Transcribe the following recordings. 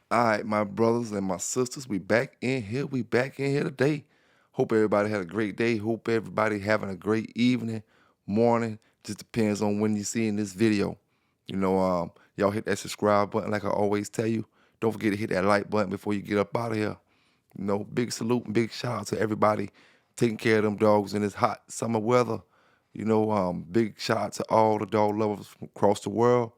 All right, my brothers and my sisters, we back in here. We back in here today. Hope everybody had a great day. Hope everybody having a great evening, morning. Just depends on when you seeing this video. Y'all hit that subscribe button like I always tell you. Don't forget to hit that like button before you get up out of here. Big salute and big shout out to everybody taking care of them dogs in this hot summer weather. Big shout out to all the dog lovers from across the world.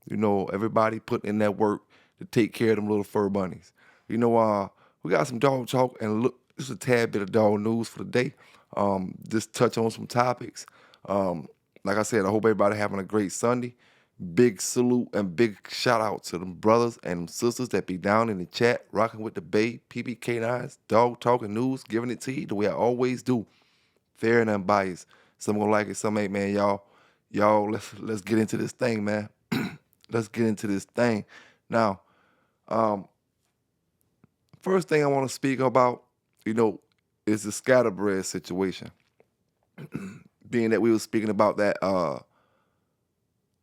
Everybody putting in that work to take care of them little fur bunnies. We got some dog talk and look, just a tad bit of dog news for the day. Just touch on some topics. Like I said, I hope everybody having a great Sunday. Big salute and big shout out to them brothers and them sisters that be down in the chat, rocking with the Bay, PBK9s, dog talking news, giving it to you the way I always do. Fair and unbiased. Some gonna like it, some ain't, man. Y'all, let's get into this thing, man. Let's get into this thing. Now, first thing I want to speak about, is the scatterbred situation. Being that we were speaking about that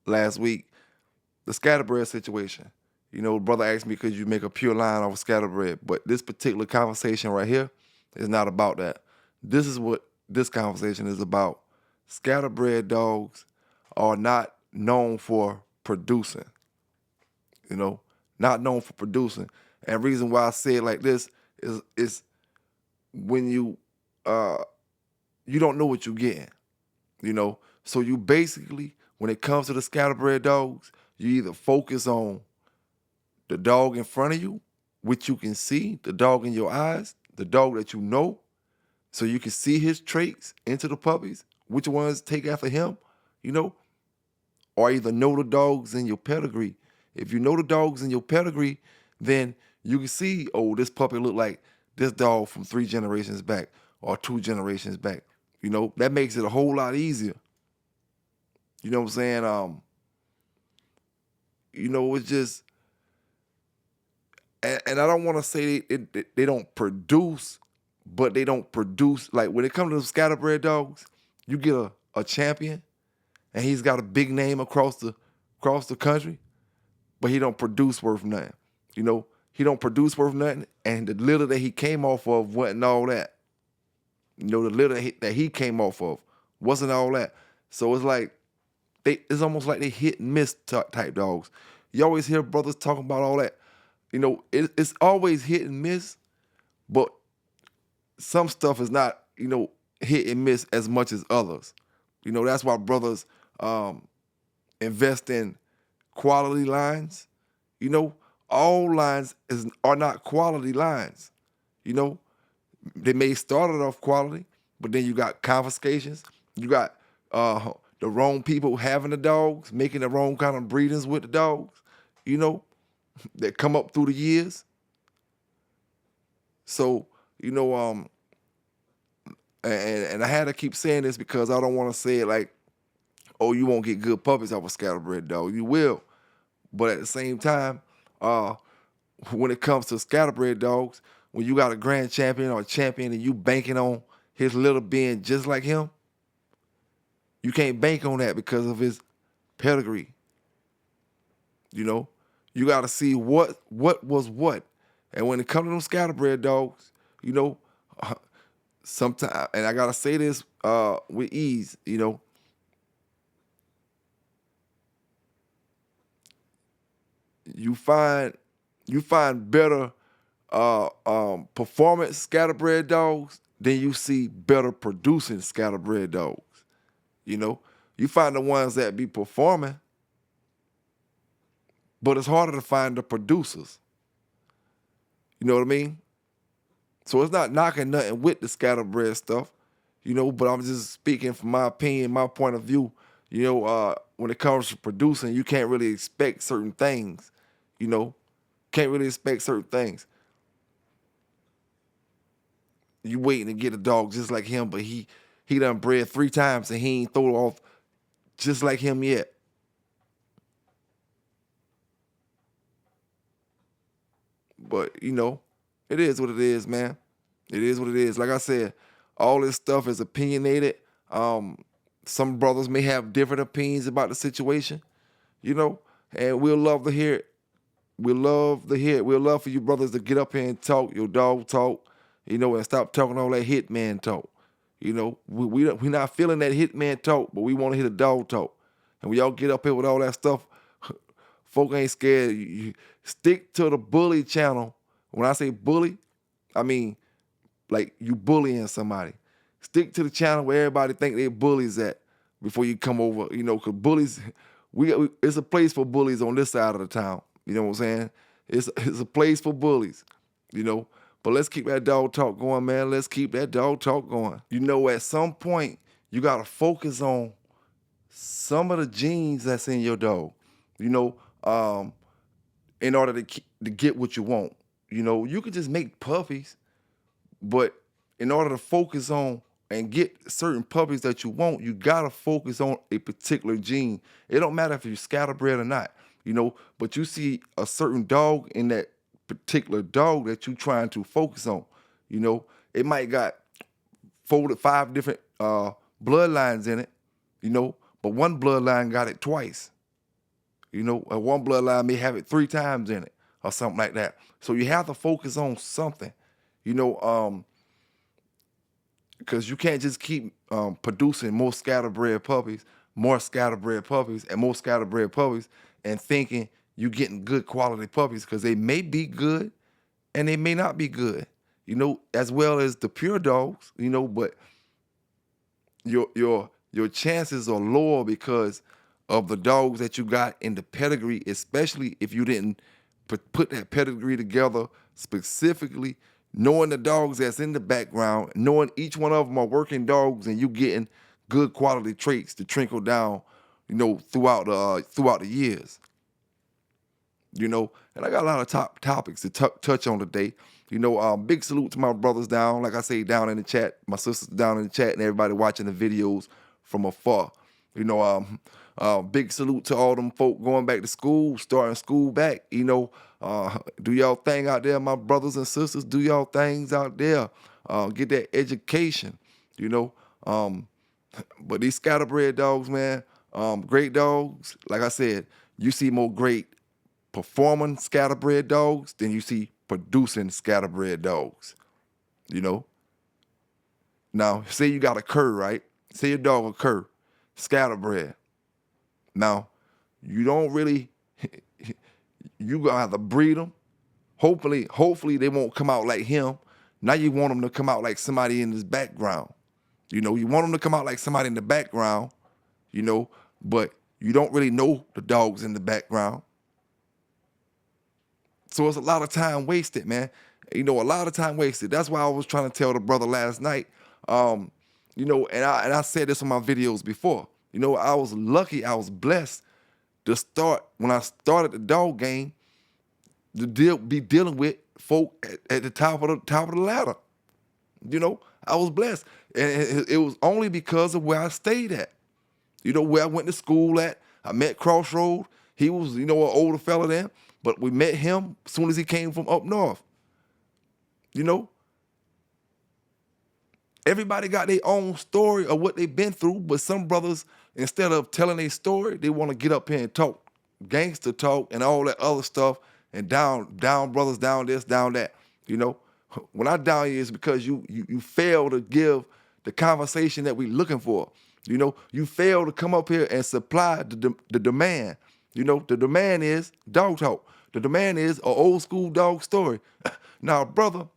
last week, the scatterbred situation. Brother asked me, could you make a pure line off of scatterbred? But this particular conversation right here is not about that. This is what this conversation is about. Scatterbred dogs are not known for producing. Not known for producing. And the reason why I say it like this is when you don't know what you're getting. So you basically, when it comes to the scatterbred dogs, you either focus on the dog in front of you, which you can see, the dog in your eyes, the dog that you know, so you can see his traits into the puppies, which ones take after him, or either know the dogs in your pedigree. If you know the dogs in your pedigree, then you can see, oh, this puppy look like this dog from 3 generations back or 2 generations back. That makes it a whole lot easier. You know what I'm saying? It's just, and I don't want to say they don't produce, but they don't produce. Like when it comes to the scatterbred dogs, you get a champion, and he's got a big name across the country, but he don't produce worth nothing. He don't produce worth nothing, and the litter that he came off of wasn't all that. The litter that he came off of wasn't all that. So it's like it's almost like they hit and miss type dogs. You always hear brothers talking about all that. It's always hit and miss, but some stuff is not, hit and miss as much as others. That's why brothers invest in quality lines. All lines are not quality lines. They may start it off quality, but then you got confiscations. You got the wrong people having the dogs, making the wrong kind of breedings with the dogs, that come up through the years. So, and I had to keep saying this because I don't want to say it like, oh, you won't get good puppies off a scatterbred dog. You will. But at the same time, when it comes to scatterbred dogs, when you got a grand champion or a champion and you banking on his little being just like him, you can't bank on that because of his pedigree. You got to see what was what. And when it comes to them scatterbred dogs, sometimes, and I got to say this with ease, you find better performance scatterbred dogs than you see better producing scatterbred dogs. You find the ones that be performing, but it's harder to find the producers. You know what I mean? So it's not knocking nothing with the scatterbred stuff, but I'm just speaking from my opinion, my point of view. When it comes to producing, you can't really expect certain things. Can't really expect certain things. You waiting to get a dog just like him, but he done bred 3 times and he ain't throw it off just like him yet. But it is what it is, man. It is what it is. Like I said, all this stuff is opinionated. Some brothers may have different opinions about the situation, and we'll love to hear it. we love to hear it. We love for you brothers to get up here and talk your dog talk, and stop talking all that hitman talk. We not feeling that hitman talk, but we want to hear the dog talk. And when y'all get up here with all that stuff, folk ain't scared. You stick to the bully channel. When I say bully, I mean like you bullying somebody. Stick to the channel where everybody think they bullies at before you come over. Because bullies, it's a place for bullies on this side of the town. You know what I'm saying? It's a place for bullies. But let's keep that dog talk going, man. Let's keep that dog talk going. At some point, you got to focus on some of the genes that's in your dog, in order to get what you want. You could just make puppies, but in order to focus on and get certain puppies that you want, you got to focus on a particular gene. It don't matter if you're scatterbred or not, but you see a certain dog in that particular dog that you're trying to focus on. It might got 4 to 5 different bloodlines in it, but one bloodline got it twice. One bloodline may have it 3 times in it or something like that. So you have to focus on something, because you can't just keep producing more scatterbred puppies, and more scatterbred puppies, and thinking you're getting good quality puppies, because they may be good and they may not be good, as well as the pure dogs, but your chances are lower because of the dogs that you got in the pedigree, especially if you didn't put that pedigree together specifically, knowing the dogs that's in the background, knowing each one of them are working dogs, and you getting good quality traits to trickle down, throughout the years. And I got a lot of top topics to touch on today. Big salute to my brothers down, like I say, down in the chat, my sisters down in the chat, and everybody watching the videos from afar. Big salute to all them folk going back to school, starting school back. Do y'all thing out there, my brothers and sisters. Do y'all things out there. Get that education, But these scatterbred dogs, man, great dogs. Like I said, you see more great performing scatterbred dogs than you see producing scatterbred dogs, Now, say you got a cur, right? Say your dog a cur, scatterbred. Now, you don't really, you gonna have to breed them. Hopefully they won't come out like him. Now you want them to come out like somebody in his background. You want them to come out like somebody in the background, but you don't really know the dogs in the background. So it's a lot of time wasted, man. A lot of time wasted. That's why I was trying to tell the brother last night, and I said this on my videos before. I was lucky, I was blessed to start, when I started the dog game, to be dealing with folk at the top of the ladder. I was blessed. And it was only because of where I stayed at. Where I went to school at. I met Crossroad. He was, an older fella then, but we met him as soon as he came from up north. Everybody got their own story of what they've been through, but some brothers, instead of telling their story, they want to get up here and talk gangster talk and all that other stuff, and down brothers, down this, down that. When I down you, it's because you fail to give the conversation that we looking for. You fail to come up here and supply the demand. The demand is dog talk. The demand is an old school dog story. Now, brother,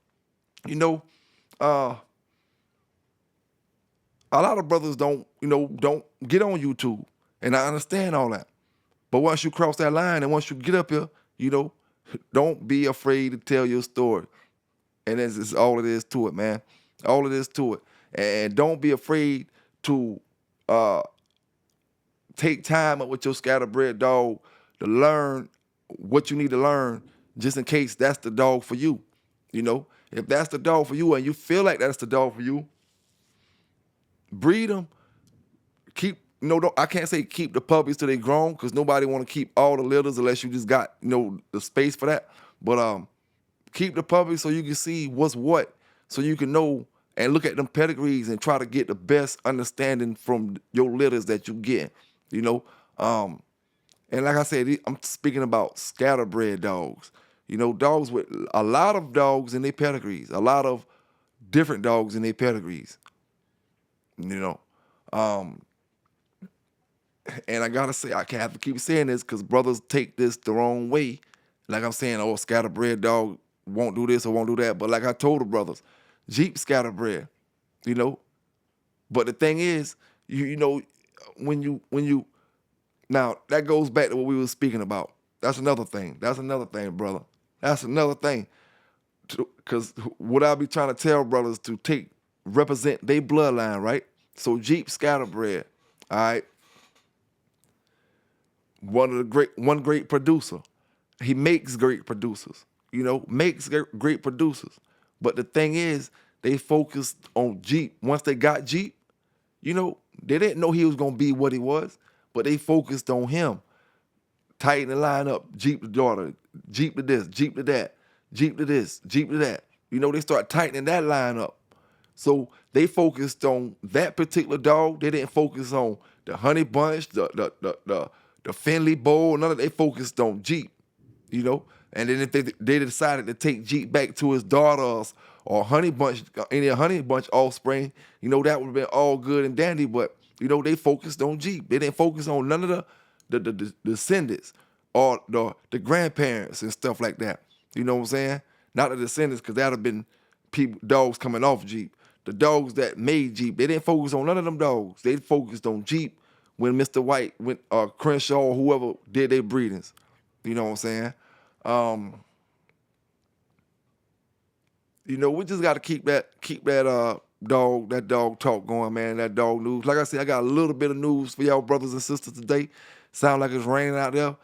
a lot of brothers don't get on YouTube, and I understand all that. But once you cross that line and once you get up here, don't be afraid to tell your story. And that's all it is to it, man. All it is to it. And don't be afraid to take time up with your scatterbred dog to learn what you need to learn, just in case that's the dog for you. If that's the dog for you and you feel like that's the dog for you, breed them. I can't say keep the puppies till they grown, because nobody want to keep all the litters unless you just got, the space for that. But keep the puppies so you can see what's what, so you can know and look at them pedigrees and try to get the best understanding from your litters that you get, And like I said, I'm speaking about scatterbred dogs. You know, dogs with a lot of dogs in their pedigrees, a lot of different dogs in their pedigrees. You know, um, and I gotta say, I can't have to keep saying this because brothers take this the wrong way. Like I'm saying, oh, scatterbred dog won't do this or won't do that. But like I told the brothers, Jeep scatterbred. You know, but the thing is, you know, when you now that goes back to what we were speaking about. That's another thing. That's another thing, brother. That's another thing. Because what I be trying to tell brothers to represent their bloodline, right? So Jeep scatterbred, all right. One great producer. He makes great producers. You know, makes great producers. But the thing is, they focused on Jeep. Once they got Jeep, you know, they didn't know he was gonna be what he was, but they focused on him. Tighten the line up. Jeep the daughter, Jeep to this, Jeep to that, Jeep to this, Jeep to that. You know, they start tightening that line up. So they focused on that particular dog. They didn't focus on the honey bunch, the Finley bowl, none of that. They focused on Jeep, you know. And then if they decided to take Jeep back to his daughters or honey bunch, any honey bunch offspring, you know, that would have been all good and dandy. But you know, they focused on Jeep. They didn't focus on none of the descendants or the grandparents and stuff like that. You know what I'm saying? Not the descendants, because that'd have been dogs coming off Jeep. The dogs that made Jeep, they didn't focus on none of them dogs. They focused on Jeep when Mr. White went, Crenshaw, or whoever did their breedings. You know what I'm saying? You know, we just got to keep that dog talk going, man. That dog news. Like I said, I got a little bit of news for y'all brothers and sisters today. Sound like it's raining out there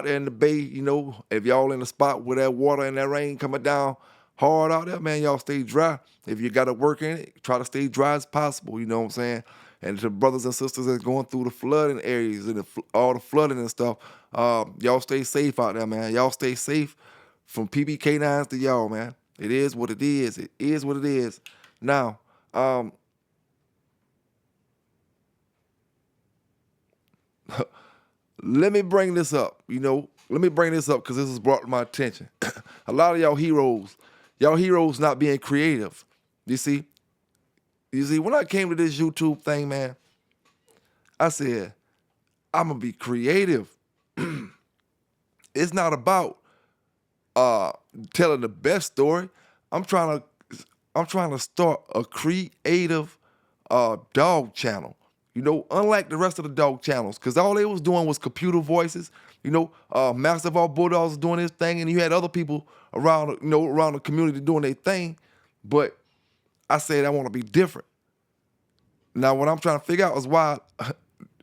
in the bay. You know, if y'all in the spot where that water and that rain coming down hard out there, man, y'all stay dry. If you got to work in it, try to stay dry as possible. You know what I'm saying? And to brothers and sisters that's going through the flooding areas and all the flooding and stuff, y'all stay safe out there, man. Y'all stay safe from PBK9s to y'all, man. It is what it is. It is what it is. Now, let me bring this up. You know, let me bring this up because this was brought to my attention. A lot of y'all heroes not being creative. You see, when I came to this YouTube thing, man, I said, I'm gonna be creative. It's not about telling the best story. I'm trying to start a creative dog channel. You know, unlike the rest of the dog channels, because all they was doing was computer voices. You know, Master of All Bulldogs was doing his thing, and you had other people around, you know, around the community doing their thing. But I said I want to be different. Now, what I'm trying to figure out is why a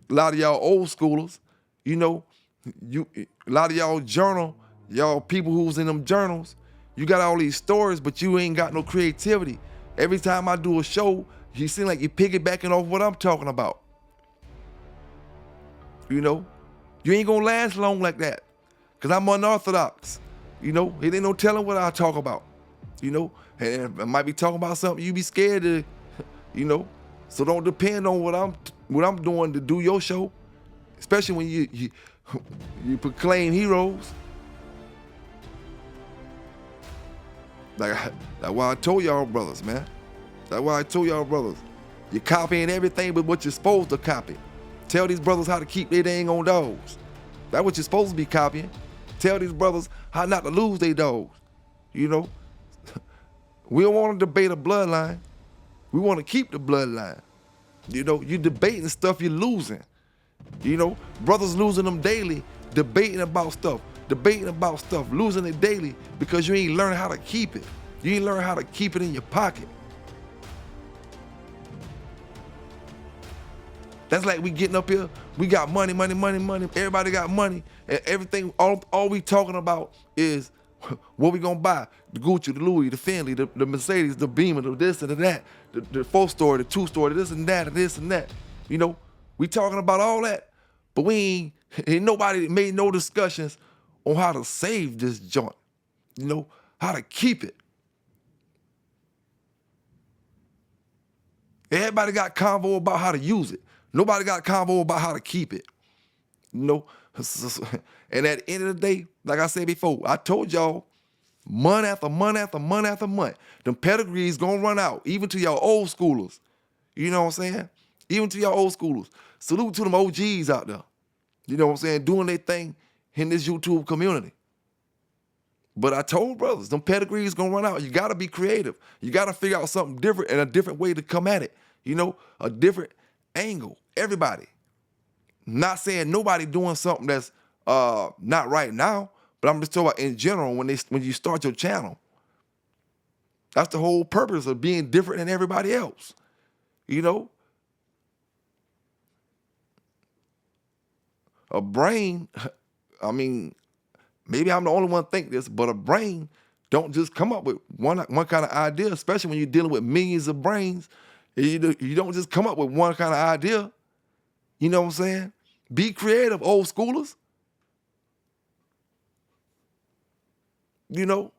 lot of y'all old schoolers, you know, a lot of y'all people who's in them journals, you got all these stories, but you ain't got no creativity. Every time I do a show, you seem like you're piggybacking off what I'm talking about. You know, you ain't gonna last long like that, because I'm unorthodox. You know, it ain't no telling what I talk about. You know, and I might be talking about something you be scared to, you know. So don't depend on what I'm doing to do your show, especially when you proclaim heroes. That's why I told y'all brothers, man. That's why I told y'all brothers. You're copying everything but what you're supposed to copy. Tell these brothers how to keep their dang on dogs. That's what you're supposed to be copying. Tell these brothers how not to lose their dogs. You know? We don't want to debate a bloodline. We want to keep the bloodline. You know, you debating stuff you're losing. You know, brothers losing them daily, debating about stuff, losing it daily because you ain't learning how to keep it. You ain't learning how to keep it in your pocket. That's like we getting up here, we got money. Everybody got money, and everything, all we talking about is what we gonna buy. The Gucci, the Louis, the Finley, the Mercedes, the Beamer, the this and the that, the 4-story, the 2-story, this and that, and this and that. You know, we talking about all that, but ain't nobody made no discussions on how to save this joint. You know, how to keep it. Everybody got convo about how to use it. Nobody got convo about how to keep it. You know, and at the end of the day, like I said before, I told y'all, month after month after month after month, them pedigrees gonna run out, even to y'all old schoolers. You know what I'm saying? Even to y'all old schoolers. Salute to them OGs out there. You know what I'm saying? Doing their thing in this YouTube community. But I told brothers, them pedigrees gonna run out. You gotta be creative. You gotta figure out something different and a different way to come at it. You know, a different angle. Everybody. Not saying nobody doing something that's not right now, but I'm just talking about in general when you start your channel. That's the whole purpose of being different than everybody else. You know? A brain, I mean, maybe I'm the only one think this, but a brain don't just come up with one kind of idea, especially when you're dealing with millions of brains. You don't just come up with one kind of idea. You know what I'm saying? Be creative, old schoolers. You know?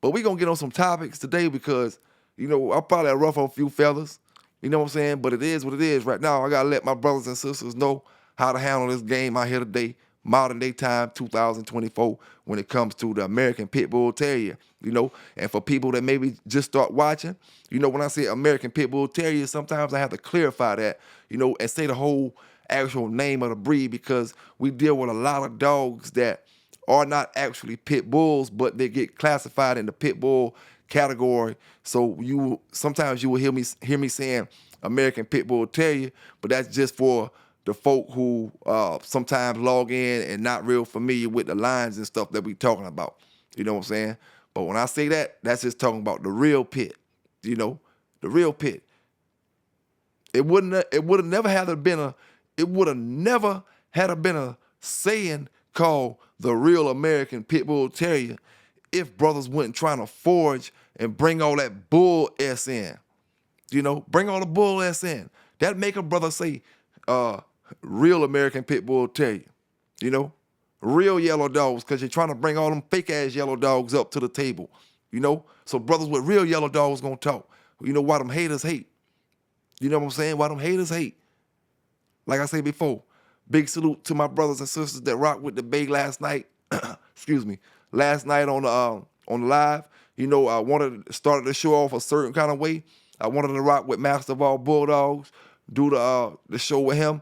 But we're going to get on some topics today because, you know, I'll probably rough on a few fellas. You know what I'm saying? But it is what it is. Right now, I got to let my brothers and sisters know how to handle this game out here today, modern day time, 2024, when it comes to the American Pitbull Terrier, you know. And for people that maybe just start watching, you know, when I say American Pitbull Terrier, sometimes I have to clarify that, you know, and say the whole actual name of the breed because we deal with a lot of dogs that are not actually pit bulls, but they get classified in the pit bull category. So sometimes you will hear me saying American Pit Bull Terrier, but that's just for the folk who sometimes log in and not real familiar with the lines and stuff that we talking about. You know what I'm saying? But when I say that, that's just talking about the real pit. You know, the real pit. It would have never had been a saying called the real American Pit Bull Terrier if brothers weren't trying to forge and bring all that bull S in. You know, bring all the bull S in. That make a brother say real American Pit Bull Terrier. You know, real yellow dogs, because you're trying to bring all them fake ass yellow dogs up to the table. You know, so brothers with real yellow dogs gonna talk. You know why them haters hate. You know what I'm saying? Why them haters hate. Like I said before, big salute to my brothers and sisters that rocked with the Bay last night. Excuse me, last night on the live. You know, I wanted to start the show off a certain kind of way. I wanted to rock with Master of All Bulldogs, do the show with him.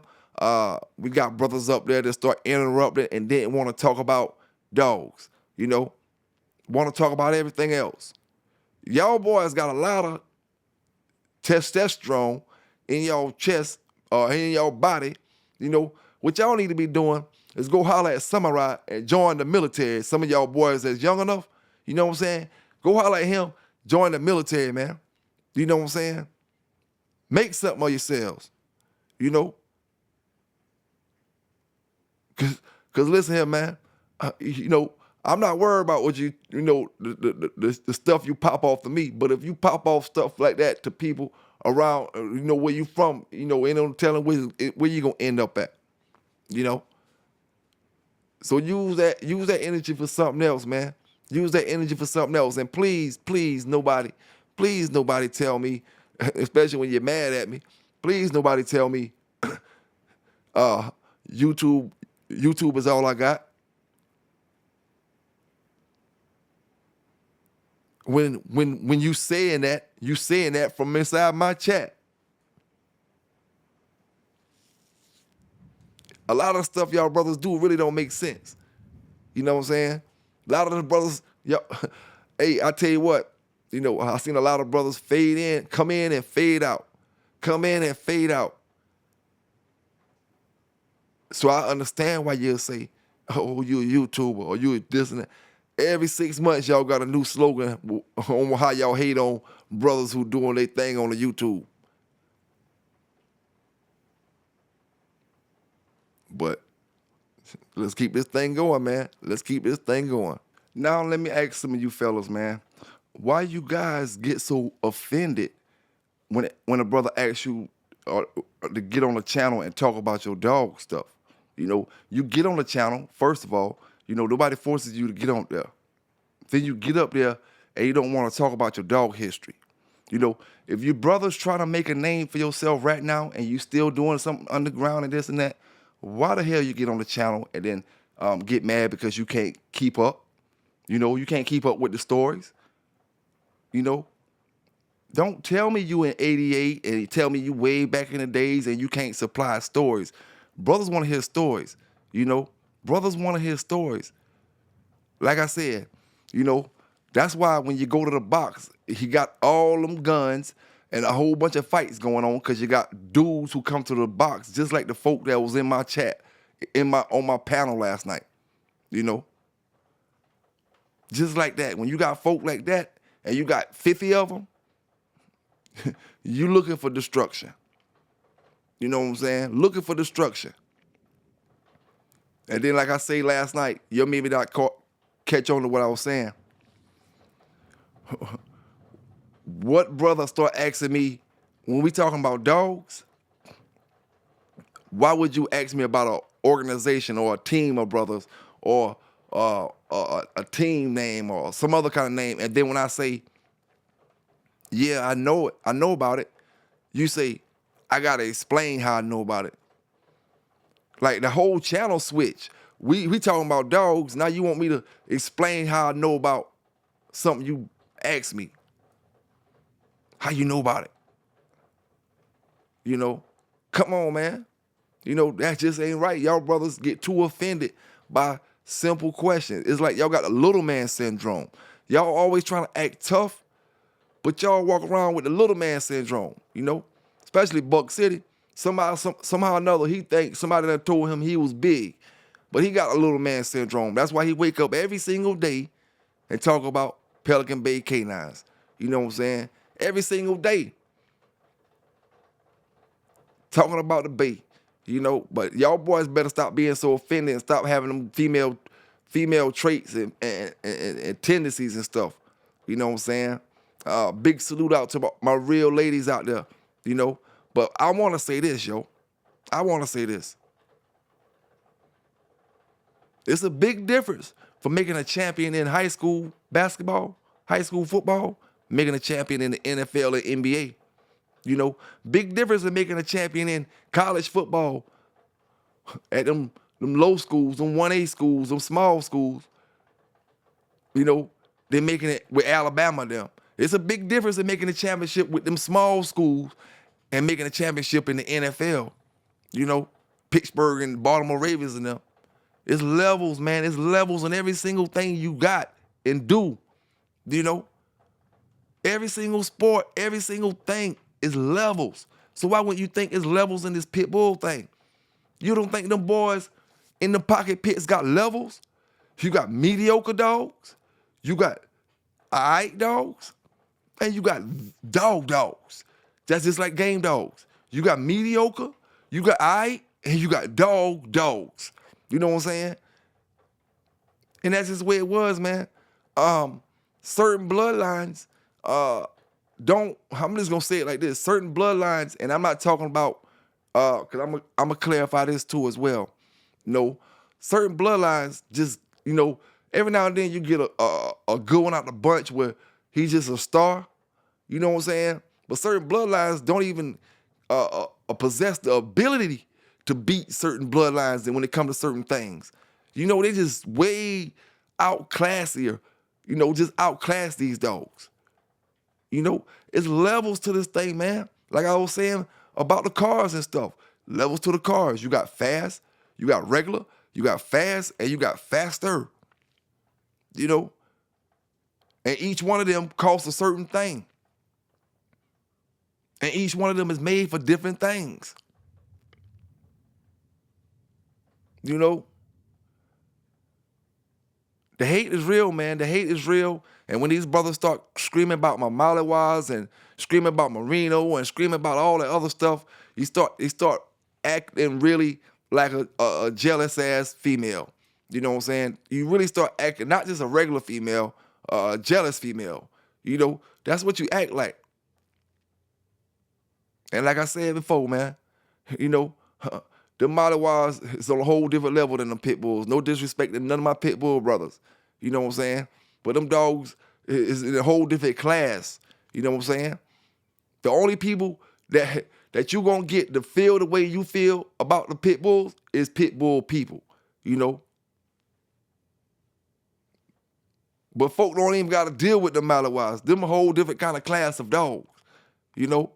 We got brothers up there that start interrupting and didn't want to talk about dogs. You know, want to talk about everything else. Y'all boys got a lot of testosterone in y'all chest or in y'all body. You know, what y'all need to be doing is go holler at Samurai and join the military. Some of y'all boys that's young enough, you know what I'm saying? Go holler at him, join the military, man. You know what I'm saying? Make something of yourselves, you know? Cause listen here, man. You know, I'm not worried about what you know, the stuff you pop off to me. But if you pop off stuff like that to people around, you know, where you from, you know, ain't no telling where you gonna end up at, you know. So use that energy for something else, man. Use that energy for something else. And please nobody tell me, especially when you're mad at me, please nobody tell me YouTube is all I got. When you saying that from inside my chat. A lot of stuff y'all brothers do really don't make sense. You know what I'm saying? A lot of the brothers, hey, I tell you what, you know, I seen a lot of brothers fade in, come in and fade out. Come in and fade out. So I understand why you'll say, oh, you a YouTuber or you this and that. Every 6 months, y'all got a new slogan on how y'all hate on brothers who doing their thing on the YouTube. But let's keep this thing going, man. Let's keep this thing going. Now let me ask some of you fellas, man. Why you guys get so offended when a brother asks you to get on the channel and talk about your dog stuff? You know, you get on the channel, first of all, you know, nobody forces you to get on there. Then you get up there and you don't want to talk about your dog history. You know, if your brother's trying to make a name for yourself right now and you still doing something underground and this and that, Why the hell you get on the channel and then get mad because you can't keep up? You know, you can't keep up with the stories. You know, don't tell me you in 88 and tell me you way back in the days and you can't supply stories. Brothers want to hear stories, you know. Brothers want to hear stories. Like I said, you know, that's why when you go to the box, he got all them guns and a whole bunch of fights going on because you got dudes who come to the box just like the folk that was in my chat, on my panel last night, you know. Just like that. When you got folk like that and you got 50 of them, you looking for destruction. You know what I'm saying? Looking for destruction. And then, like I say last night, you maybe not catch on to what I was saying. What brother start asking me, when we talking about dogs, why would you ask me about an organization or a team of brothers or a team name or some other kind of name? And then when I say, yeah, I know it, I know about it, you say, I gotta explain how I know about it. Like the whole channel switch. We talking about dogs, now you want me to explain how I know about something you asked me. How you know about it? You know, come on, man. You know, that just ain't right. Y'all brothers get too offended by simple questions. It's like y'all got a little man syndrome. Y'all always trying to act tough, but y'all walk around with the little man syndrome, you know? Especially Buck City. Somehow or another, he thinks somebody done told him he was big, but he got a little man syndrome. That's why he wake up every single day and talk about Pelican Bay canines. You know what I'm saying? Every single day. Talking about the Bay, you know? But y'all boys better stop being so offended and stop having them female traits and tendencies and stuff. You know what I'm saying? Big salute out to my real ladies out there, you know? But I want to say this, yo. I want to say this. It's a big difference for making a champion in high school basketball, high school football, making a champion in the NFL and NBA. You know, big difference in making a champion in college football at them low schools, them 1A schools, them small schools. You know, they're making it with Alabama them. It's a big difference in making a championship with them small schools and making a championship in the NFL. You know, Pittsburgh and Baltimore Ravens and them. It's levels, man. It's levels in every single thing you got and do. You know, every single sport, every single thing is levels. So why wouldn't you think it's levels in this Pitbull thing? You don't think them boys in the pocket pits got levels? You got mediocre dogs, you got alright dogs, and you got dogs. That's just like game dogs. You got mediocre, you got alright, and you got dogs. You know what I'm saying? And that's just the way it was, man. Certain bloodlines I'm just gonna say it like this. Certain bloodlines, and I'm not talking about because I'm gonna clarify this too as well. You know, certain bloodlines just, you know, every now and then you get a good one out the bunch where he's just a star. You know what I'm saying? But certain bloodlines don't even possess the ability to beat certain bloodlines when it comes to certain things. You know, they just way outclassier. You know, just outclass these dogs. You know, it's levels to this thing, man. Like I was saying about the cars and stuff. Levels to the cars. You got fast, you got regular, you got fast, and you got faster. You know? And each one of them costs a certain thing. And each one of them is made for different things. You know? The hate is real, man. The hate is real. And when these brothers start screaming about my Mollywots and screaming about Marino and screaming about all that other stuff, they start acting really like a jealous ass female. You know what I'm saying? You really start acting not just a regular female, a jealous female. You know, that's what you act like. And like I said before, man, you know, the Mollywots is on a whole different level than the Pitbulls. No disrespect to none of my Pitbull brothers. You know what I'm saying? But them dogs is in a whole different class. You know what I'm saying? The only people that that you gonna get to feel the way you feel about the pit bulls is pit bull people, you know. But folk don't even gotta deal with the Malawites. Them a whole different kind of class of dogs, you know.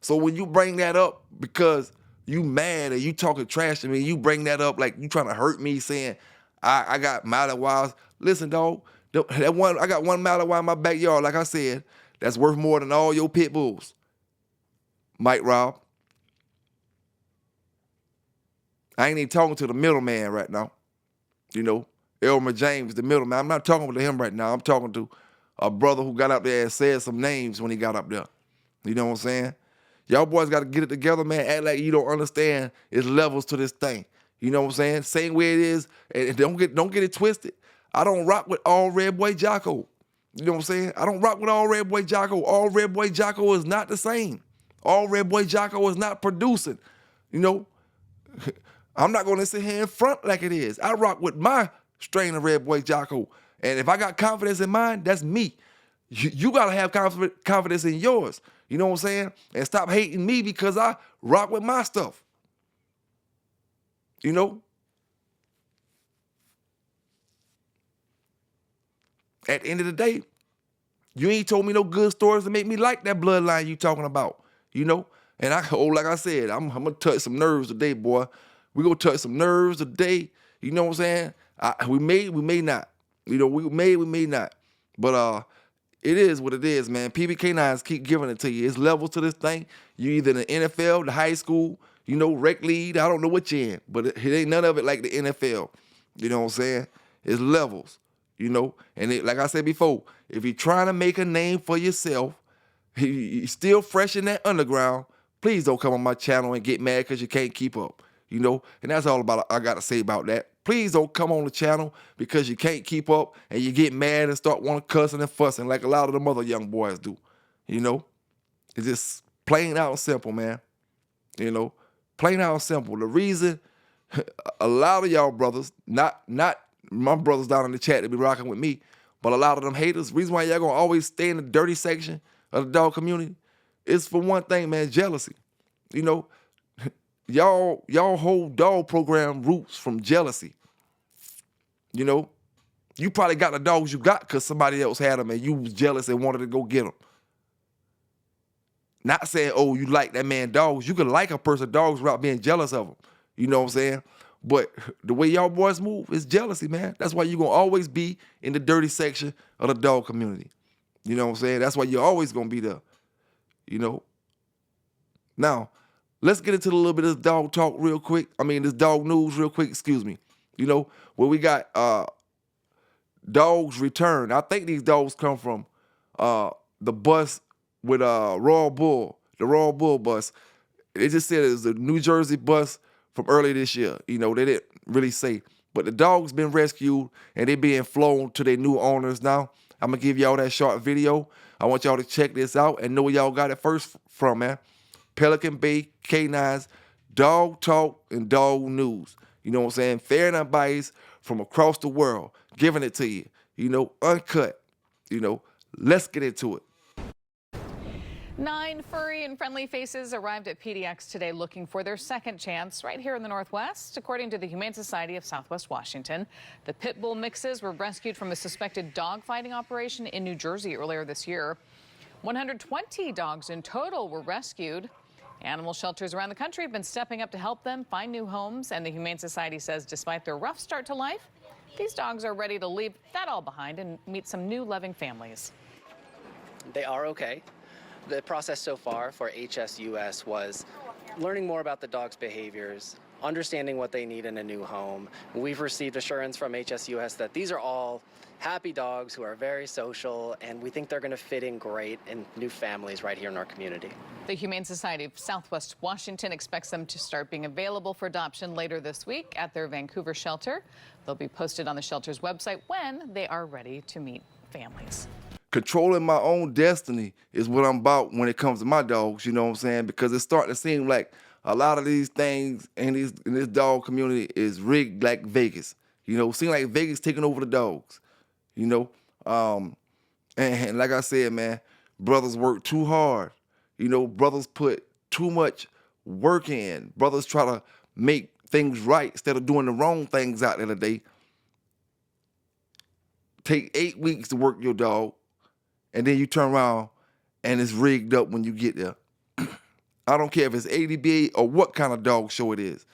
So when you bring that up because you mad and you talking trash to me, you bring that up like you trying to hurt me, saying I got Malawites. Listen, dog, that one I got one Malawi in my backyard. Like I said, that's worth more than all your pit bulls. Mike Rob. I ain't even talking to the middleman right now. You know, Elmer James, the middleman. I'm not talking to him right now. I'm talking to a brother who got up there and said some names when he got up there. You know what I'm saying? Y'all boys got to get it together, man. Act like you don't understand. It's levels to this thing. You know what I'm saying? Same way it is. And don't get it twisted. I don't rock with all red boy Jocko. You know what I'm saying? I don't rock with all red boy Jocko. All red boy Jocko is not the same. All red boy Jocko is not producing. You know, I'm not going to sit here in front like it is. I rock with my strain of red boy Jocko. And if I got confidence in mine, that's me. You got to have confidence in yours. You know what I'm saying? And stop hating me because I rock with my stuff. You know? At the end of the day, you ain't told me no good stories to make me like that bloodline you talking about. You know? And like I said, I'm going to touch some nerves today, boy. We going to touch some nerves today. You know what I'm saying? We may not. You know, we may not. But it is what it is, man. PBK9s keep giving it to you. It's levels to this thing. You either in the NFL, the high school, you know, rec league. I don't know what you're in, but it ain't none of it like the NFL. You know what I'm saying? It's levels, you know. And like I said before, if you're trying to make a name for yourself, you're still fresh in that underground, please don't come on my channel and get mad because you can't keep up, you know. And that's all I got to say about that. Please don't come on the channel because you can't keep up and you get mad and start wanting cussing and fussing like a lot of them other young boys do. You know? It's just plain out and simple, man. You know? Plain out and simple. The reason a lot of y'all brothers, not my brothers down in the chat that be rocking with me, but a lot of them haters, the reason why y'all gonna always stay in the dirty section of the dog community is for one thing, man, jealousy. You know? Y'all whole dog program roots from jealousy. You know, you probably got the dogs you got because somebody else had them and you was jealous and wanted to go get them. Not saying, oh, you like that man dogs. You can like a person dogs without being jealous of them. You know what I'm saying? But the way y'all boys move is jealousy, man. That's why you're going to always be in the dirty section of the dog community. You know what I'm saying? That's why you're always going to be there. You know? Now, let's get into a little bit of this dog talk real quick. I mean, this dog news real quick, excuse me. You know, where we got dogs return. I think these dogs come from the bus with Royal Bull, the Royal Bull bus. It just said it was a New Jersey bus from early this year. You know, they didn't really say. But the dog's been rescued and they being flown to their new owners now. I'm going to give y'all that short video. I want y'all to check this out and know where y'all got it first from, man. Pelican Bay K9's Dog Talk and Dog News. You know what I'm saying? Fair and unbiased from across the world. Giving it to you. You know, uncut. You know, let's get into it. 9 furry and friendly faces arrived at PDX today looking for their second chance right here in the Northwest. According to the Humane Society of Southwest Washington, the Pitbull mixes were rescued from a suspected dogfighting operation in New Jersey earlier this year. 120 dogs in total were rescued. Animal shelters around the country have been stepping up to help them find new homes, and the Humane Society says despite their rough start to life, these dogs are ready to leave that all behind and meet some new loving families. They are okay. The process so far for HSUS was learning more about the dog's behaviors, understanding what they need in a new home. We've received assurance from HSUS that these are all happy dogs who are very social, and we think they're going to fit in great in new families right here in our community. The Humane Society of Southwest Washington expects them to start being available for adoption later this week at their Vancouver shelter. They'll be posted on the shelter's website when they are ready to meet families. Controlling my own destiny is what I'm about when it comes to my dogs, you know what I'm saying? Because it's starting to seem like a lot of these things in this dog community is rigged like Vegas. You know, seem like Vegas taking over the dogs, you know? And like I said, man, brothers work too hard. You know, brothers put too much work in. Brothers try to make things right instead of doing the wrong things out there today. Take 8 weeks to work your dog, and then you turn around and it's rigged up when you get there. I don't care if it's ADBA or what kind of dog show it is.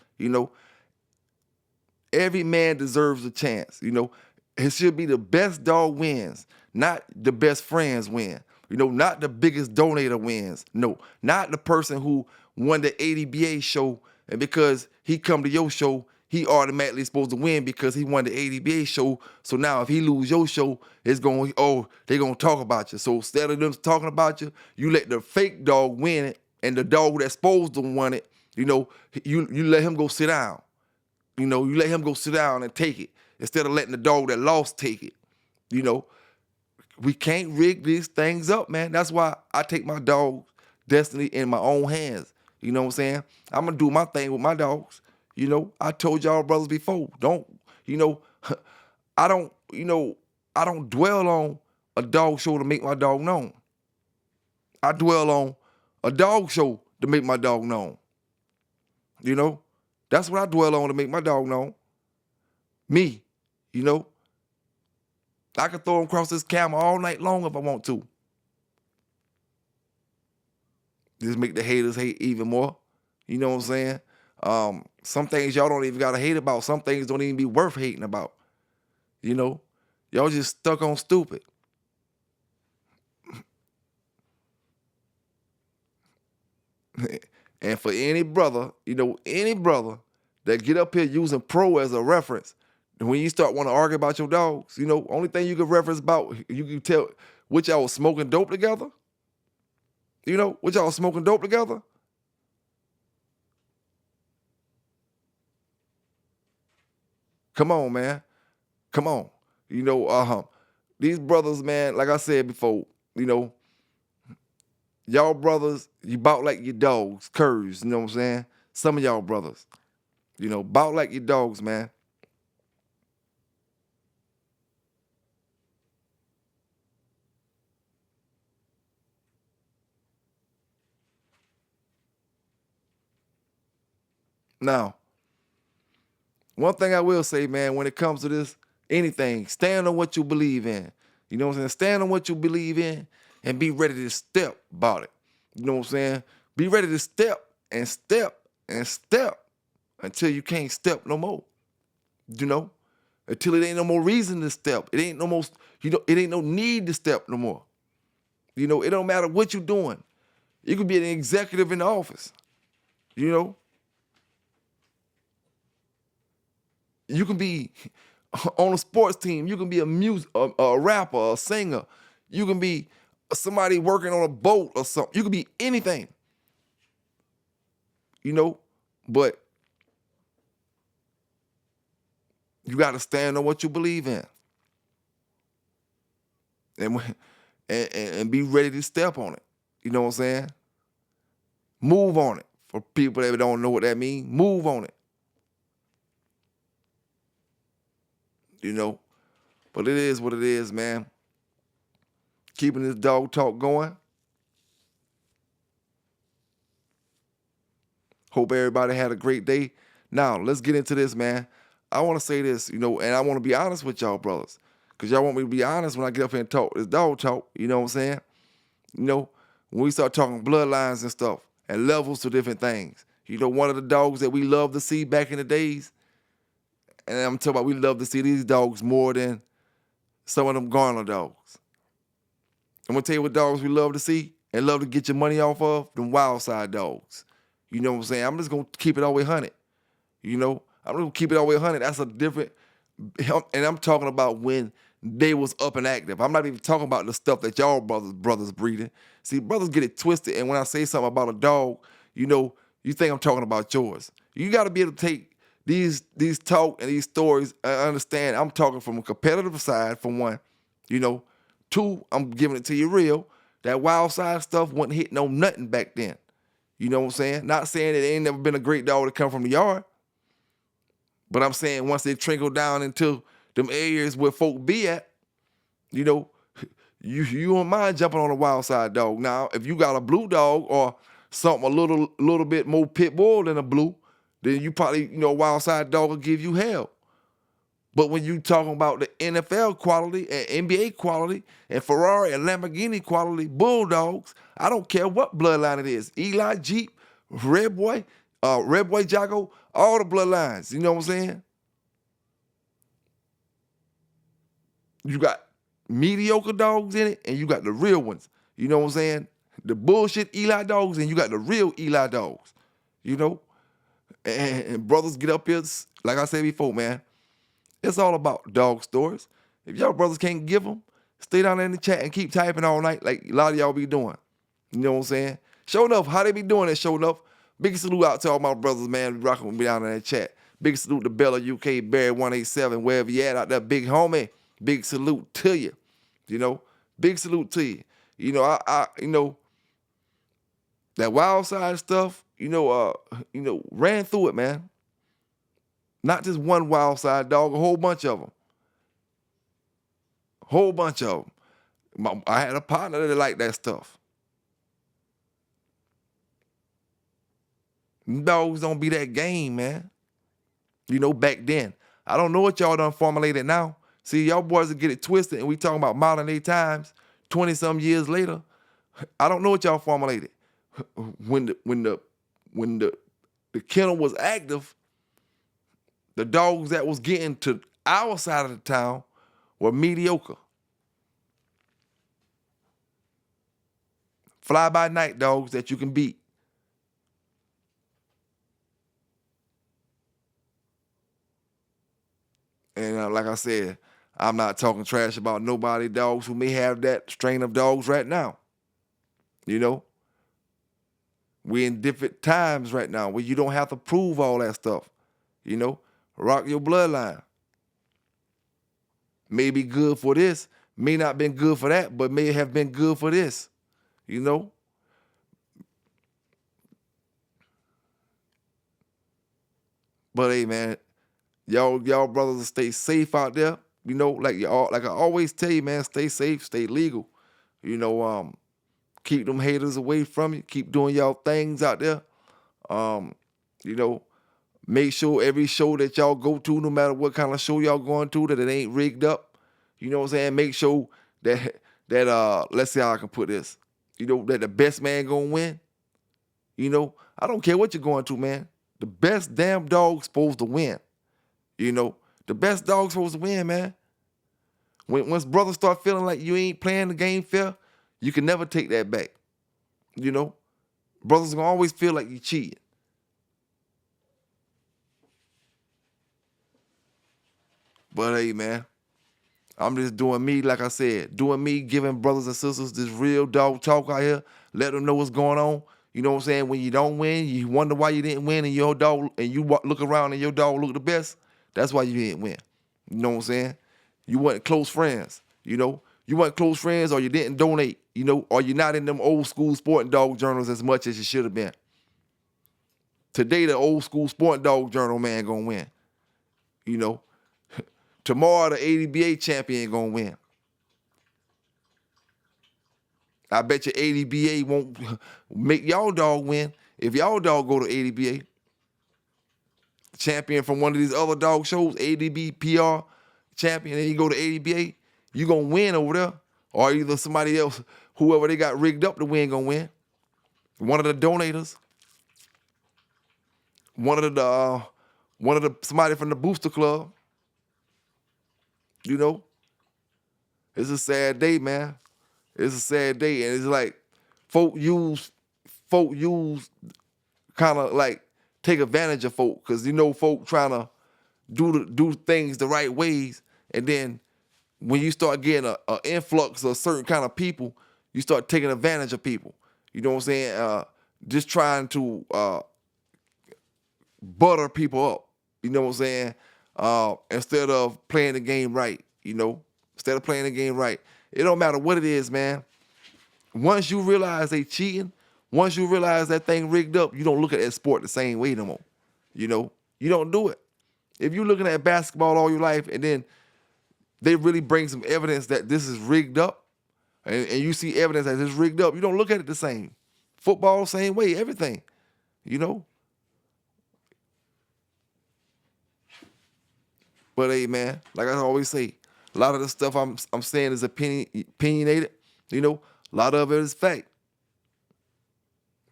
Every man deserves a chance. It should be the best dog wins, not the best friends win. Not the biggest donator wins. No, not the person who won the ADBA show, and because he come to your show, he automatically supposed to win because he won the ADBA show. So now if he lose your show, it's going, they're going to talk about you. So instead of them talking about you, you let the fake dog win it, and the dog that's supposed to win it, you let him go sit down. You let him go sit down and take it instead of letting the dog that lost take it. We can't rig these things up, man. That's why I take my dog's destiny in my own hands. You know what I'm saying? I'm going to do my thing with my dogs. I told y'all brothers before, I don't dwell on a dog show to make my dog known. I dwell on a dog show to make my dog known. That's what I dwell on to make my dog known. Me, I could throw him across this camera all night long if I want to. Just make the haters hate even more. You know what I'm saying? Some things y'all don't even gotta hate about. Some things don't even be worth hating about. Y'all just stuck on stupid. And for any brother, that get up here using pro as a reference, and when you start want to argue about your dogs, only thing you can reference about, you can tell which y'all was smoking dope together. Which y'all was smoking dope together. Come on, man. Come on. These brothers, man, like I said before, y'all brothers, you bout like your dogs, curs, you know what I'm saying? Some of y'all brothers, bout like your dogs, man. Now, one thing I will say, man, when it comes to this, anything, stand on what you believe in. You know what I'm saying? Stand on what you believe in and be ready to step about it. You know what I'm saying? Be ready to step and step and step until you can't step no more. Until it ain't no more reason to step. It ain't no more, it ain't no need to step no more. It don't matter what you're doing. You could be an executive in the office. You can be on a sports team. You can be a rapper, a singer. You can be somebody working on a boat or something. You can be anything. But you got to stand on what you believe in. And be ready to step on it. You know what I'm saying? Move on it. For people that don't know what that means, move on it. But it is what it is, man. Keeping this dog talk going. Hope everybody had a great day. Now, let's get into this, man. I want to say this, and I want to be honest with y'all brothers, because y'all want me to be honest when I get up here and talk this dog talk, you know what I'm saying? When we start talking bloodlines and stuff and levels to different things. One of the dogs that we love to see back in the days, and I'm talking about we love to see these dogs more than some of them Garner dogs. I'm going to tell you what dogs we love to see and love to get your money off of, them wild side dogs. You know what I'm saying? I'm just going to keep it all the way 100. I'm going to keep it all the way 100. That's a different, and I'm talking about when they was up and active. I'm not even talking about the stuff that y'all brothers breeding. See, brothers get it twisted, and when I say something about a dog, you think I'm talking about yours. You got to be able to take these talk and these stories and understand I'm talking from a competitive side, for one. Two, I'm giving it to you real. That wild side stuff wasn't hitting on nothing back then. You know what I'm saying? Not saying that it ain't never been a great dog to come from the yard. But I'm saying once they trickle down into them areas where folk be at, you don't mind jumping on a wild side dog. Now, if you got a blue dog or something a little bit more pit bull than a blue, then you probably, wild side dog will give you hell. But when you talking about the NFL quality and NBA quality and Ferrari and Lamborghini quality bulldogs, I don't care what bloodline it is. Eli, Jeep, Red Boy Jocko, all the bloodlines. You know what I'm saying? You got mediocre dogs in it and you got the real ones. You know what I'm saying? The bullshit Eli dogs and you got the real Eli dogs. You know? And brothers get up here, like I said before, man. It's all about dog stories. If y'all brothers can't give them, stay down there in the chat and keep typing all night like a lot of y'all be doing. You know what I'm saying? Show enough. How they be doing it, show enough. Big salute out to all my brothers, man, rocking with me down in that chat. Big salute to Bella UK, Barry 187, wherever you at out there, big homie. Big salute to you. You know, big salute to you. You know, I that wild side stuff, ran through it, man. Not just one wild side dog, a whole bunch of them. Whole bunch of them. I had a partner that liked that stuff. Dogs don't be that game, man. Back then. I don't know what y'all done formulated now. See, y'all boys will get it twisted, and we talking about modern day times, 20-some years later. I don't know what y'all formulated. When the kennel was active, the dogs that was getting to our side of the town were mediocre. Fly-by-night dogs that you can beat. And like I said, I'm not talking trash about nobody dogs who may have that strain of dogs right now. We're in different times right now where you don't have to prove all that stuff. Rock your bloodline. May be good for this, may not been good for that, but may have been good for this. But hey, man, y'all brothers will stay safe out there. Like I always tell you, man, stay safe, stay legal. Keep them haters away from you. Keep doing y'all things out there. Make sure every show that y'all go to, no matter what kind of show y'all going to, that it ain't rigged up. You know what I'm saying? Make sure that let's see how I can put this. That the best man gonna win. I don't care what you're going to, man. The best damn dog's supposed to win. The best dog's supposed to win, man. Once brothers start feeling like you ain't playing the game fair, you can never take that back. Brothers gonna always feel like you cheating. But hey, man, I'm just doing me, like I said, doing me, giving brothers and sisters this real dog talk out here, let them know what's going on. You know what I'm saying? When you don't win, you wonder why you didn't win, and your dog, and you look around and your dog look the best. That's why you didn't win. You know what I'm saying? You weren't close friends. You weren't close friends, or you didn't donate. Or you're not in them old school sporting dog journals as much as you should have been. Today, the old school sporting dog journal man gonna win. Tomorrow, the ADBA champion gonna win. I bet you ADBA won't make y'all dog win. If y'all dog go to ADBA, champion from one of these other dog shows, ADB, PR, champion, and you go to ADBA, you gonna win over there. Or either somebody else, whoever they got rigged up to win, gonna win. One of the donators, somebody from the booster club. It's a sad day, man. It's a sad day, and it's like folk use kind of like take advantage of folk, because folk trying to do things the right ways, and then when you start getting an influx of certain kind of people, you start taking advantage of people. You know what I'm saying? Just trying to butter people up. You know what I'm saying? Instead of playing the game right. Instead of playing the game right. It don't matter what it is, man. Once you realize they cheating, once you realize that thing rigged up, you don't look at that sport the same way no more. You don't do it. If you're looking at basketball all your life and then they really bring some evidence that this is rigged up, and you see evidence that it's rigged up, you don't look at it the same. Football, same way, everything, you know. But hey, man, like I always say, a lot of the stuff I'm saying is opinionated. You know, a lot of it is fact.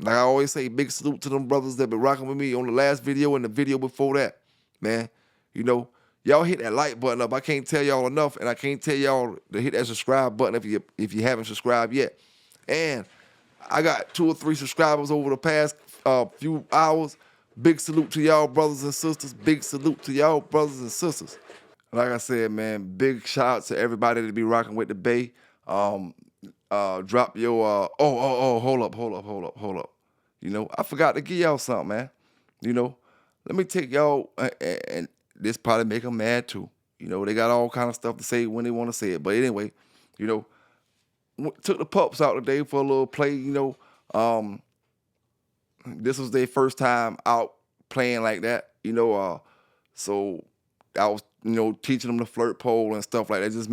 Like I always say, big salute to them brothers that been rocking with me on the last video and the video before that, man. You know, y'all hit that like button up. I can't tell y'all enough, and I can't tell y'all to hit that subscribe button if you haven't subscribed yet. And I got 2 or 3 subscribers over the past few hours. Big salute to y'all brothers and sisters. Big salute to y'all brothers and sisters. Like I said, man, big shout out to everybody that be rocking with the Bay. Drop your hold up. You know, I forgot to give y'all something, man. You know, let me take y'all and this probably make them mad too. You know, they got all kind of stuff to say when they want to say it. But anyway, you know, took the pups out today for a little play. You know, this was their first time out playing like that. You know, so I was, you know, teaching them the flirt pole and stuff like that. Just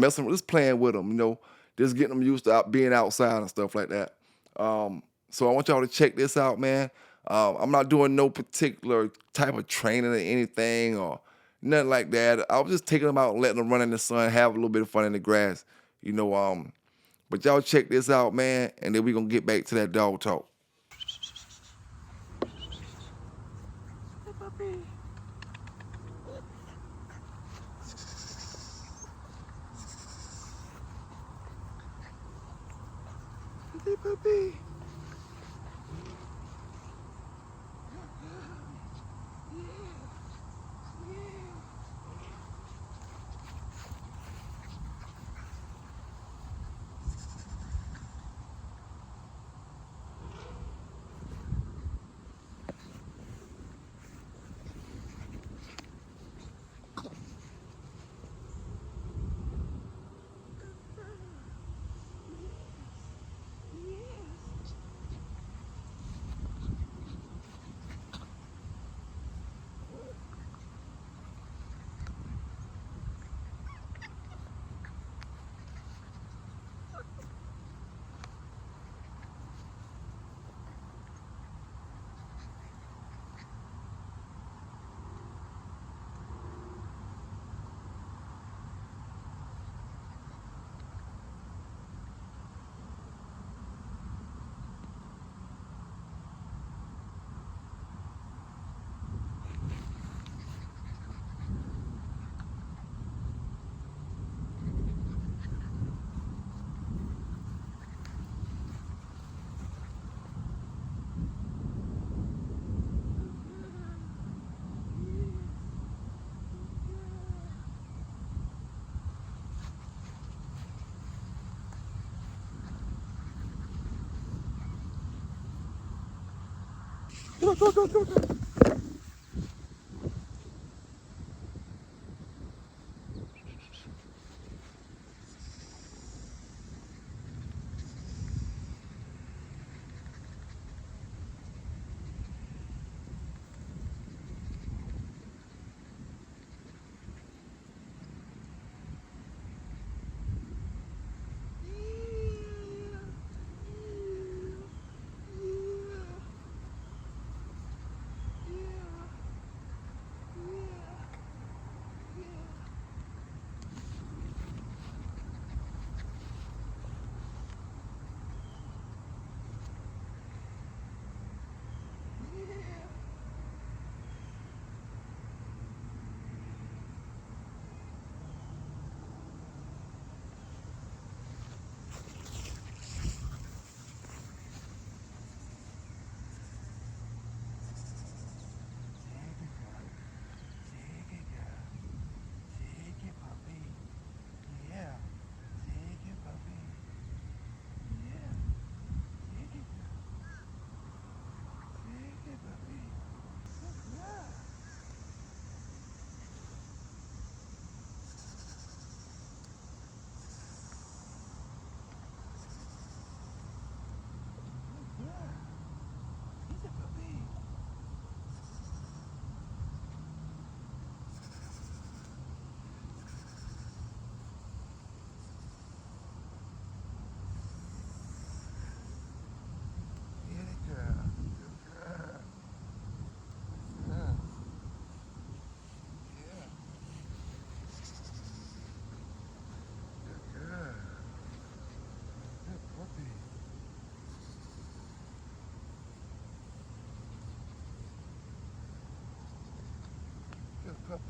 playing with them. You know, just getting them used to being outside and stuff like that. So I want y'all to check this out, man. I'm not doing no particular type of training or anything or nothing like that. I was just taking them out and letting them run in the sun, have a little bit of fun in the grass, you know. But y'all check this out, man, and then we're going to get back to that dog talk. Hey, puppy. Hey, puppy. Go.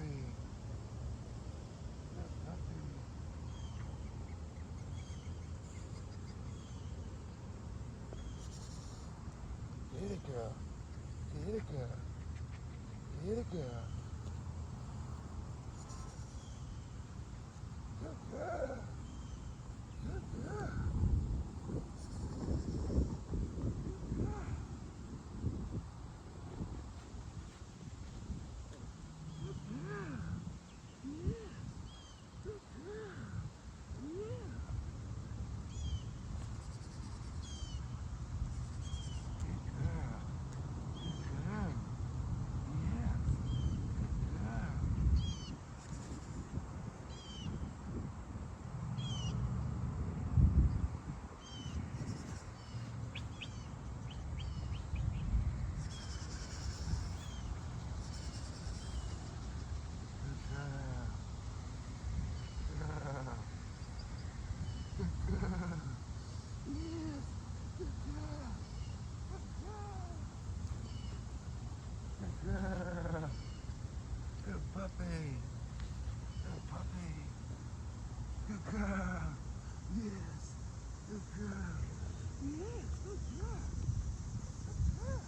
puppy. Good puppy. Get it, girl. Get it, girl. Get it, girl. Good girl. Good girl. Good puppy. Good puppy. Good girl. Yes. Good girl. Yes. Good girl. Good girl.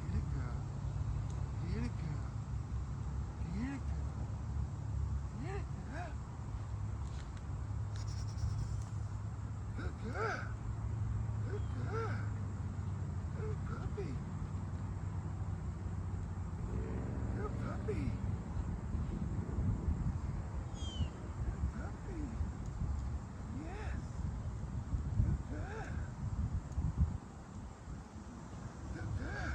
Get it, girl. Get it, girl. Get it, girl. Get it, girl. Good girl. Good girl. Good puppy. Good puppy. Good puppy. Yes. Good girl. Good girl.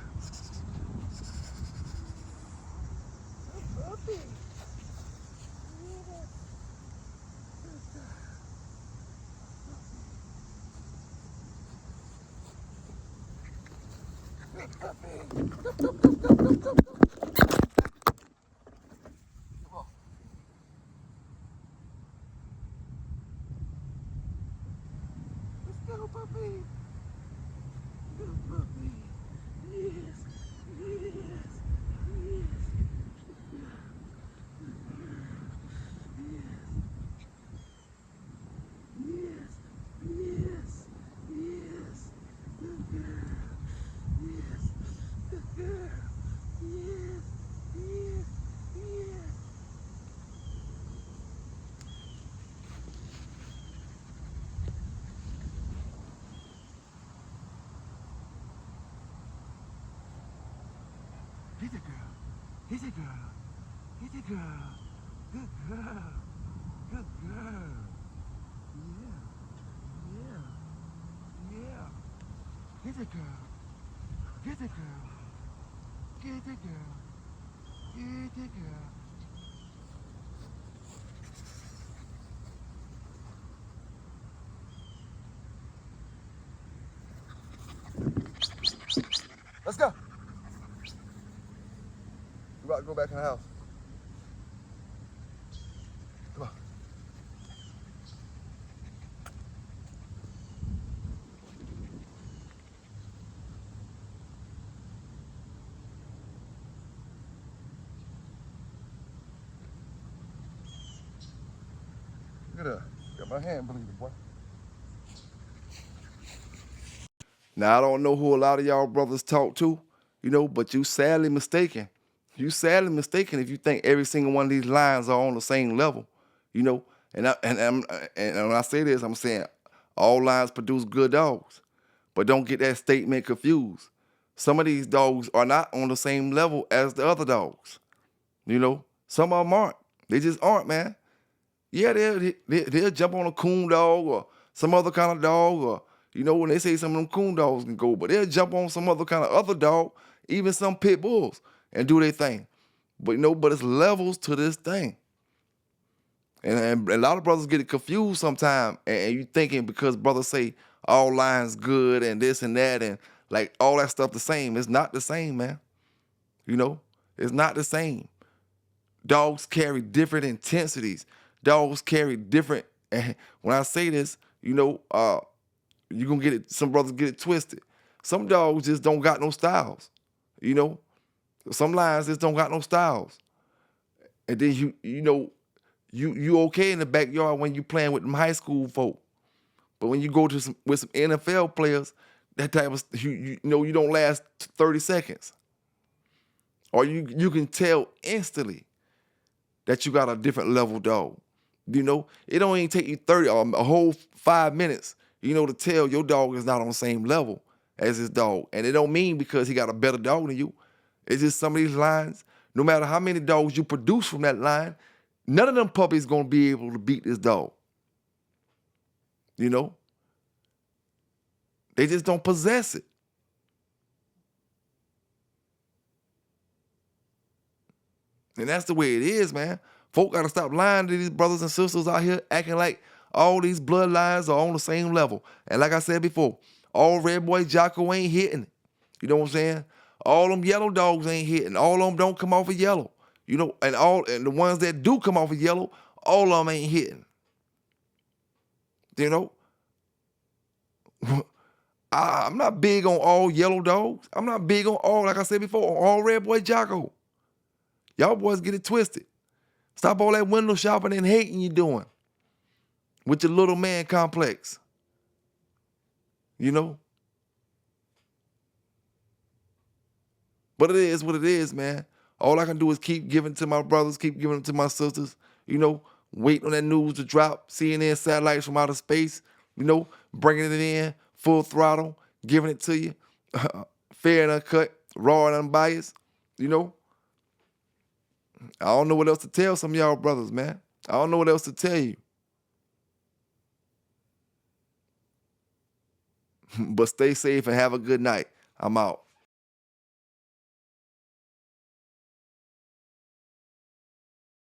Good puppy. Yes. Good girl. Good puppy. Come on. Let's go, puppy. Good puppy. Yes. Yes. Yes. Yes. Yes. Yes. Good girl. Yes. Good girl. Yes. Yes. Yes. Hit it, girl. Hit it, girl. Hit it, girl. Good girl. Good girl. Yeah. Yeah. Yeah. Hit it, girl. Get it, girl. Get it, girl. Get it, girl. Let's go. We're about to go back in the house. Come on. Look at that. Got my hand bleeding, boy. Now, I don't know who a lot of y'all brothers talk to, but you sadly mistaken. You sadly mistaken if you think every single one of these lines are on the same level, you know. And when I say this, I'm saying all lines produce good dogs, but don't get that statement confused. Some of these dogs are not on the same level as the other dogs, Some of them aren't. They just aren't, man. Yeah, they'll jump on a coon dog or some other kind of dog, or when they say some of them coon dogs can go, but they'll jump on some other kind of other dog, even some pit bulls, and do their thing. But but it's levels to this thing. And a lot of brothers get it confused sometimes, and you thinking because brothers say all lines good and this and that and like all that stuff the same. It's not the same, man. It's not the same. Dogs carry different intensities. Dogs carry different And when I say this, you know, you're going to get it, some brothers get it twisted. Some dogs just don't got no styles, you know. Some lions just don't got no styles. And then you okay in the backyard when you playing with them high school folk. But when you go to with some NFL players, that type of you know you don't last 30 seconds. Or you can tell instantly that you got a different level dog. You know, it don't even take you 30 or a whole 5 minutes, you know, to tell your dog is not on the same level as his dog. And it don't mean because he got a better dog than you. It's just some of these lines, no matter how many dogs you produce from that line, none of them puppies gonna be able to beat this dog. You know? They just don't possess it. And that's the way it is, man. Folk gotta stop lying to these brothers and sisters out here acting like all these bloodlines are on the same level. And like I said before, all red boy Jocko ain't hitting. You know what I'm saying? All them yellow dogs ain't hitting. All of them don't come off of yellow. You know, and the ones that do come off of yellow, all of them ain't hitting. You know? I'm not big on all yellow dogs. I'm not big on all, like I said before, on all red boy Jocko. Y'all boys get it twisted. Stop all that window shopping and hating you doing with your little man complex. You know? But it is what it is, man. All I can do is keep giving to my brothers, keep giving to my sisters, you know, waiting on that news to drop, CNN satellites from outer space, you know, bringing it in, full throttle, giving it to you, fair and uncut, raw and unbiased, you know. I don't know what else to tell some of y'all brothers, man. I don't know what else to tell you. But stay safe and have a good night. I'm out.